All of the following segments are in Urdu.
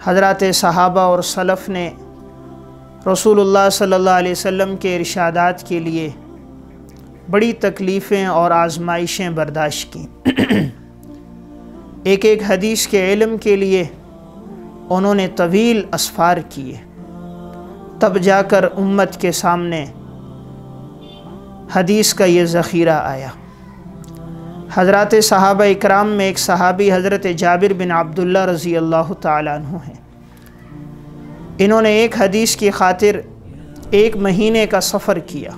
حضرات صحابہ اور سلف نے رسول اللہ صلی اللہ علیہ وسلم کے ارشادات کے لیے بڑی تکلیفیں اور آزمائشیں برداشت کیں۔ ایک ایک حدیث کے علم کے لیے انہوں نے طویل اسفار کیے، تب جا کر امت کے سامنے حدیث کا یہ ذخیرہ آیا۔ حضرات صحابہ اکرام میں ایک صحابی حضرت جابر بن عبداللہ رضی اللہ تعالیٰ عنہ ہیں۔ انہوں نے ایک حدیث کی خاطر 1 مہینے کا سفر کیا۔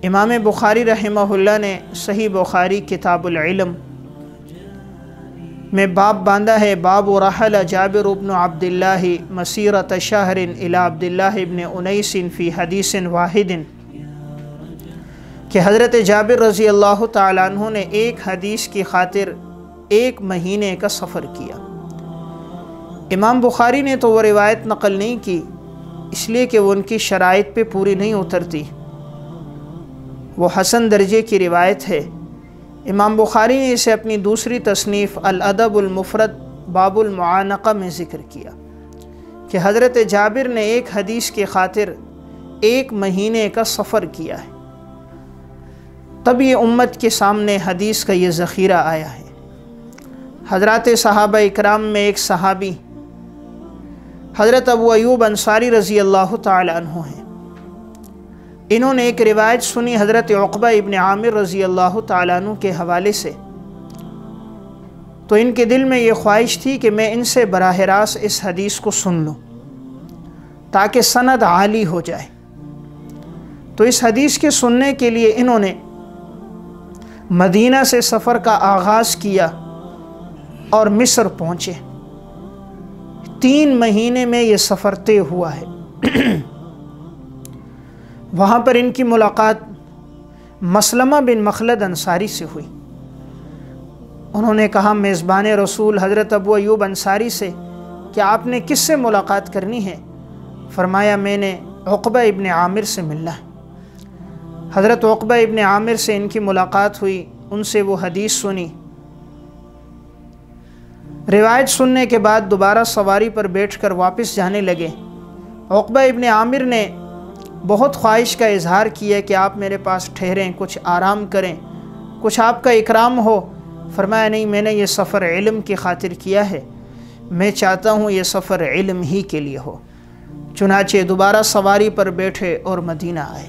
امام بخاری رحمہ اللہ نے صحیح بخاری کتاب العلم میں باب باندھا ہے، باب رحل جابر بن عبداللہ مسیرۃ شہر الی عبداللہ بن انیس فی حدیث واحد، کہ حضرت جابر رضی اللہ تعالیٰ عنہ نے ایک حدیث کی خاطر 1 مہینے کا سفر کیا۔ امام بخاری نے تو وہ روایت نقل نہیں کی، اس لیے کہ وہ ان کی شرائط پہ پوری نہیں اترتی، وہ حسن درجے کی روایت ہے۔ امام بخاری نے اسے اپنی دوسری تصنیف الادب المفرد باب المعانقہ میں ذکر کیا کہ حضرت جابر نے ایک حدیث کی خاطر 1 مہینے کا سفر کیا ہے، تب یہ امت کے سامنے حدیث کا یہ ذخیرہ آیا ہے۔ حضرات صحابہ اکرام میں ایک صحابی حضرت ابو ایوب انصاری رضی اللہ تعالی عنہ ہیں۔ انہوں نے ایک روایت سنی حضرت عقبہ ابن عامر رضی اللہ تعالیٰ عنہ کے حوالے سے، تو ان کے دل میں یہ خواہش تھی کہ میں ان سے براہ راست اس حدیث کو سن لوں تاکہ سند عالی ہو جائے۔ تو اس حدیث کے سننے کے لیے انہوں نے مدینہ سے سفر کا آغاز کیا اور مصر پہنچے۔ 3 مہینے میں یہ سفر طے ہوا ہے۔ وہاں پر ان کی ملاقات مسلمہ بن مخلد انصاری سے ہوئی۔ انہوں نے کہا میزبان رسول حضرت ابو ایوب انصاری سے کہ آپ نے کس سے ملاقات کرنی ہے؟ فرمایا میں نے عقبہ ابن عامر سے ملنا ہے۔ حضرت عقبہ ابن عامر سے ان کی ملاقات ہوئی، ان سے وہ حدیث سنی۔ روایت سننے کے بعد دوبارہ سواری پر بیٹھ کر واپس جانے لگے۔ عقبہ ابن عامر نے بہت خواہش کا اظہار کیا کہ آپ میرے پاس ٹھہریں، کچھ آرام کریں، کچھ آپ کا اکرام ہو۔ فرمایا نہیں، میں نے یہ سفر علم کی خاطر کیا ہے، میں چاہتا ہوں یہ سفر علم ہی کے لیے ہو۔ چنانچہ دوبارہ سواری پر بیٹھے اور مدینہ آئے۔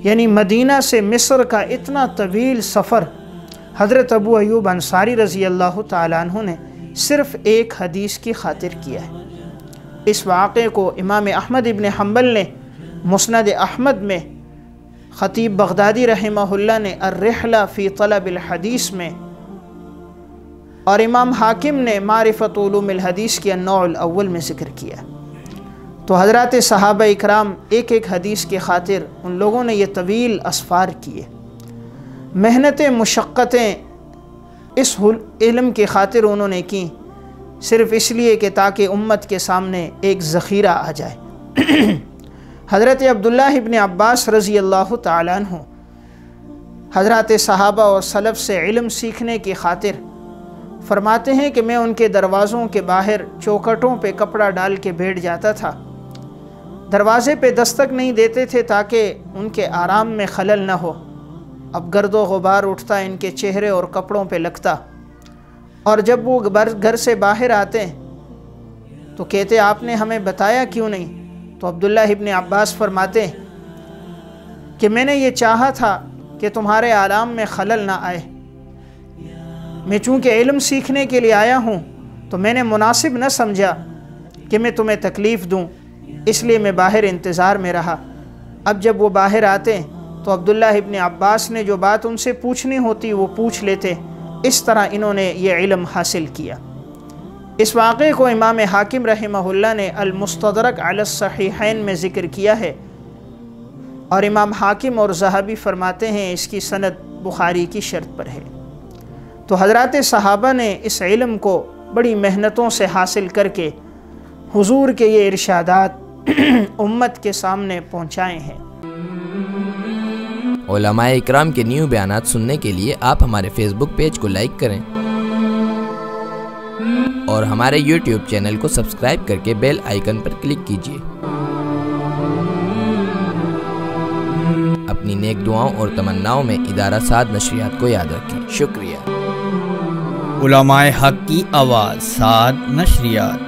یعنی مدینہ سے مصر کا اتنا طویل سفر حضرت ابو ایوب انصاری رضی اللہ تعالیٰ عنہ نے صرف ایک حدیث کی خاطر کیا ہے۔ اس واقعے کو امام احمد ابن حنبل نے مسند احمد میں، خطیب بغدادی رحمہ اللہ نے الرحلہ فی طلب الحدیث میں، اور امام حاکم نے معرفت علوم الحدیث کی النوع الاول میں ذکر کیا۔ تو حضرات صحابہ اکرام ایک ایک حدیث کی خاطر ان لوگوں نے یہ طویل اسفار کیے، محنتیں مشقتیں اس علم کی خاطر انہوں نے کی، صرف اس لیے کہ تاکہ امت کے سامنے ایک ذخیرہ آ جائے۔ حضرت عبداللہ ابن عباس رضی اللہ تعالیٰ عنہ حضرات صحابہ اور سلف سے علم سیکھنے کی خاطر فرماتے ہیں کہ میں ان کے دروازوں کے باہر چوکھٹوں پہ کپڑا ڈال کے بیٹھ جاتا تھا، دروازے پہ دستک نہیں دیتے تھے تاکہ ان کے آرام میں خلل نہ ہو۔ اب گرد و غبار اٹھتا ان کے چہرے اور کپڑوں پہ لگتا، اور جب وہ گھر سے باہر آتے تو کہتے آپ نے ہمیں بتایا کیوں نہیں؟ تو عبداللہ ابن عباس فرماتے کہ میں نے یہ چاہا تھا کہ تمہارے آرام میں خلل نہ آئے، میں چونکہ علم سیکھنے کے لیے آیا ہوں تو میں نے مناسب نہ سمجھا کہ میں تمہیں تکلیف دوں، اس لیے میں باہر انتظار میں رہا۔ اب جب وہ باہر آتے تو عبداللہ ابن عباس نے جو بات ان سے پوچھنی ہوتی وہ پوچھ لیتے۔ اس طرح انہوں نے یہ علم حاصل کیا۔ اس واقعے کو امام حاکم رحمہ اللہ نے المستدرک علی الصحیحین میں ذکر کیا ہے، اور امام حاکم اور ذہبی فرماتے ہیں اس کی سند بخاری کی شرط پر ہے۔ تو حضرات صحابہ نے اس علم کو بڑی محنتوں سے حاصل کر کے حضور کے یہ ارشادات امت کے سامنے پہنچائے ہیں۔ علماء اکرام کے نیو بیانات سننے کے لیے آپ ہمارے فیس بک پیج کو لائک کریں اور اور ہمارے YouTube چینل کو سبسکرائب کر کے بیل آئیکن پر کلک کیجیے۔ اپنی نیک دعاؤں اور تمناؤں میں ادارہ سعد نشریات کو یاد رکھیں۔ شکریہ۔ علماء حق کی آواز، سعد نشریات۔